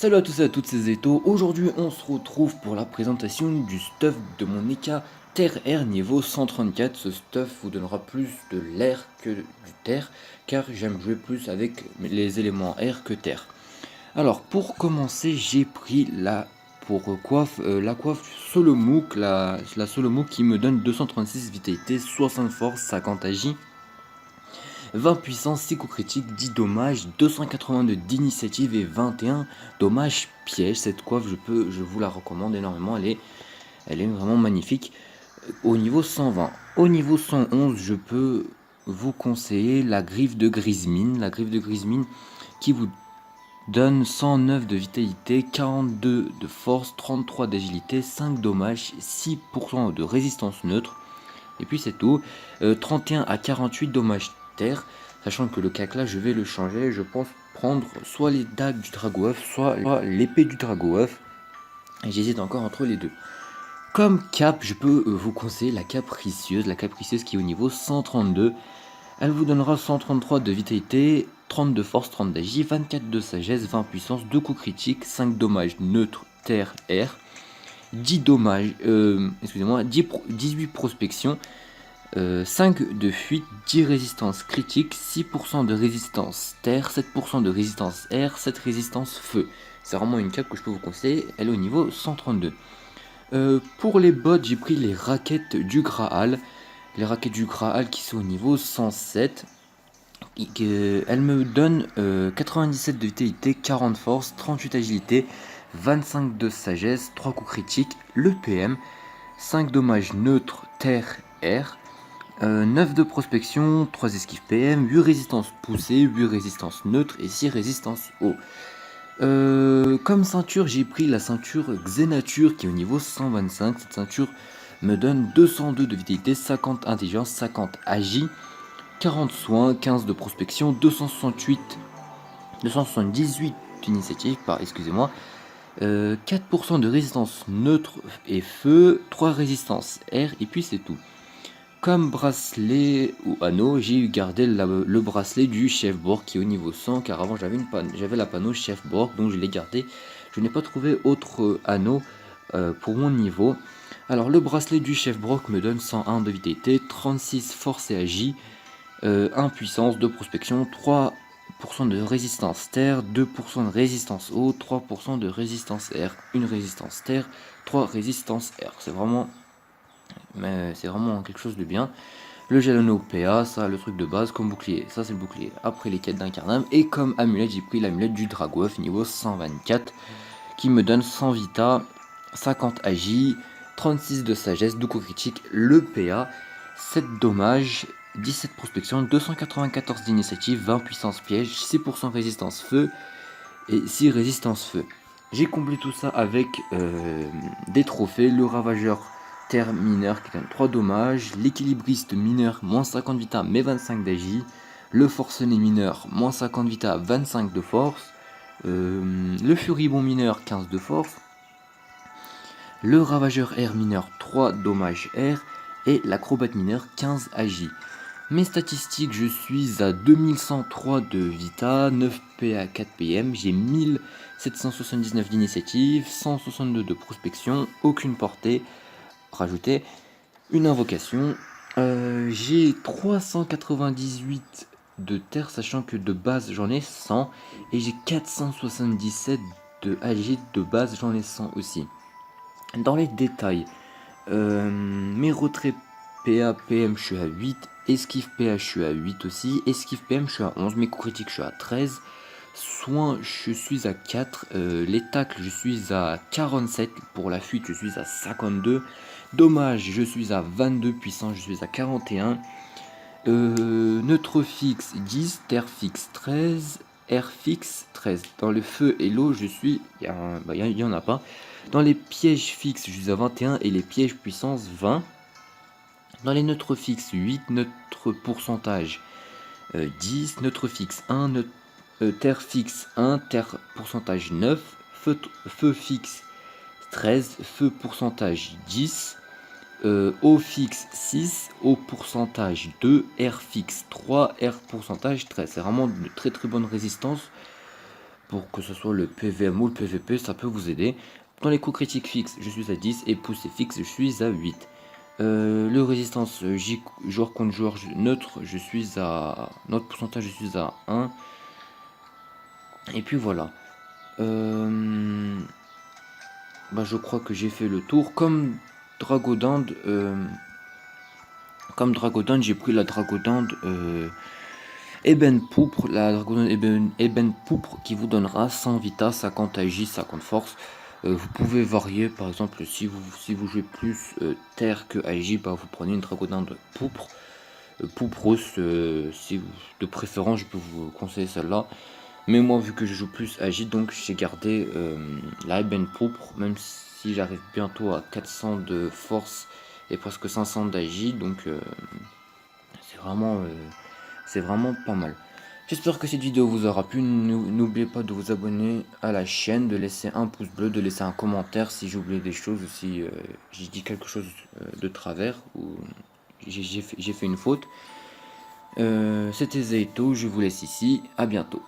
Salut à tous et à toutes, c'est Zeto. Aujourd'hui, on se retrouve pour la présentation du stuff de mon Eka Terre Air niveau 134. Ce stuff vous donnera plus de l'air que du terre, car j'aime jouer plus avec les éléments air que terre. Alors, pour commencer, j'ai pris la coiffe Solomuk, la Solomuk qui me donne 236 vitalité, 60 force, 50 agi. 20 puissance, 6 coups critiques, 10 dommages, 282 d'initiative et 21 dommages piège. Cette coiffe, je vous la recommande énormément, elle est vraiment magnifique. Au niveau 120. Au niveau 111, je peux vous conseiller la griffe de Grismine. La griffe de Grismine qui vous donne 109 de vitalité, 42 de force, 33 d'agilité, 5 dommages, 6% de résistance neutre. Et puis c'est tout. 31 à 48 dommages terre. Sachant que le cac-là, je vais le changer. Je pense prendre soit les dagues du Dragouf, soit l'épée du Dragouf. Et j'hésite encore entre les deux. Comme cap, je peux vous conseiller la capricieuse. La capricieuse qui est au niveau 132. Elle vous donnera 133 de vitalité, 30 de force, 30 d'agi, 24 de sagesse, 20 puissance, 2 coups critiques, 5 dommages neutres, terre, air. 10 dommages, 18 prospections, 5 de fuite, 10 résistance critique, 6% de résistance terre, 7% de résistance air, 7 résistance feu. C'est vraiment une cape que je peux vous conseiller, elle est au niveau 132. Pour les bots, j'ai pris les raquettes du Graal. Les raquettes du Graal qui sont au niveau 107. Elles me donnent 97 de vitalité, 40 force, 38 agilité, 25 de sagesse, 3 coups critiques, le PM, 5 dommages neutres, terre, air, 9 de prospection, 3 esquives PM, 8 résistance poussée, 8 résistance neutre et 6 résistance eau. Comme ceinture, j'ai pris la ceinture Xenature qui est au niveau 125. Cette ceinture me donne 202 de vitalité, 50 intelligence, 50 agi, 40 soins, 15 de prospection, 278 d'initiative, excusez-moi, 4% de résistance neutre et feu, 3 résistances air, et puis c'est tout. Comme bracelet ou anneau, j'ai eu gardé le bracelet du Chefborg qui est au niveau 100, car avant j'avais la panneau Chefborg, donc je l'ai gardé. Je n'ai pas trouvé autre anneau pour mon niveau. Alors le bracelet du Chefborg me donne 101 de vitalité, 36 force et agi, 1 puissance, 2 prospection, 3% de résistance terre, 2% de résistance eau, 3% de résistance air, 1 résistance terre, 3 résistance air. C'est vraiment quelque chose de bien. Le jalonneau PA, ça le truc de base comme bouclier, ça c'est le bouclier. Après les quêtes d'incarnam, et comme amulette, j'ai pris l'amulette du Dragouf niveau 124 qui me donne 100 vita, 50 agi, 36 de sagesse, 2 coups critiques, le PA, 7 dommages, 17 prospection, 294 d'initiative, 20 puissance piège, 6% résistance feu et 6 résistance feu. J'ai comblé tout ça avec des trophées, le ravageur terre mineur qui donne 3 dommages, l'équilibriste mineur moins 50 vita mais 25 d'agi, le forcené mineur moins 50 vita 25 de force, le furibond mineur 15 de force, le ravageur air mineur 3 dommages air et l'acrobate mineur 15 agi. Mes statistiques, je suis à 2103 de vita, 9 PA, 4 PM, j'ai 1779 d'initiative, 162 de prospection, aucune portée rajoutée, une invocation, j'ai 398 de terre, sachant que de base j'en ai 100, et j'ai 477 de AG de base, j'en ai 100 aussi. Dans les détails, mes retraits PA, PM, je suis à 8. Esquive PA, je suis à 8 aussi. Esquive PM, je suis à 11. Mes coups critiques, je suis à 13. Soins, je suis à 4. Les tacles, je suis à 47. Pour la fuite, je suis à 52. Dommage, je suis à 22. Puissance, je suis à 41. Neutre fixe 10. Terre fixe 13. Air fixe 13. Dans le feu et l'eau, je suis... Il y en a pas. Dans les pièges fixes, je suis à 21 et les pièges puissance 20. Dans les neutres fixes, 8, neutre pourcentage 10, neutre fixe 1, terre fixe 1, terre pourcentage 9, feu fixe 13, feu pourcentage 10, eau fixe 6, eau pourcentage 2, air fixe 3, air pourcentage 13. C'est vraiment une très très bonne résistance. pour que ce soit le PVM ou le PVP, ça peut vous aider. Dans les coups critiques fixes, je suis à 10 et poussée fixe, je suis à 8. Le résistance joueur contre joueur neutre, je suis à notre pourcentage, je suis à 1. Et puis voilà. Bah, je crois que j'ai fait le tour. Comme Dragodand, j'ai pris la Dragodand Eben Pourpre, la Dragodand Eben Pourpre qui vous donnera 100 Vita, 50 Agi, 50 Force. Vous pouvez varier, par exemple, si vous jouez plus Terre que Agi, bah, vous prenez une Dragodand Pourpre. Pourpros, de préférence, je peux vous conseiller celle-là. Mais moi, vu que je joue plus Agi, donc j'ai gardé la Eben Pourpre, même si j'arrive bientôt à 400 de force et presque 500 d'Agi, donc c'est vraiment pas mal. J'espère que cette vidéo vous aura plu. N'oubliez pas de vous abonner à la chaîne, de laisser un pouce bleu, de laisser un commentaire si j'ai oublié des choses ou si j'ai dit quelque chose de travers ou j'ai fait une faute. C'était Zeito, je vous laisse ici, à bientôt.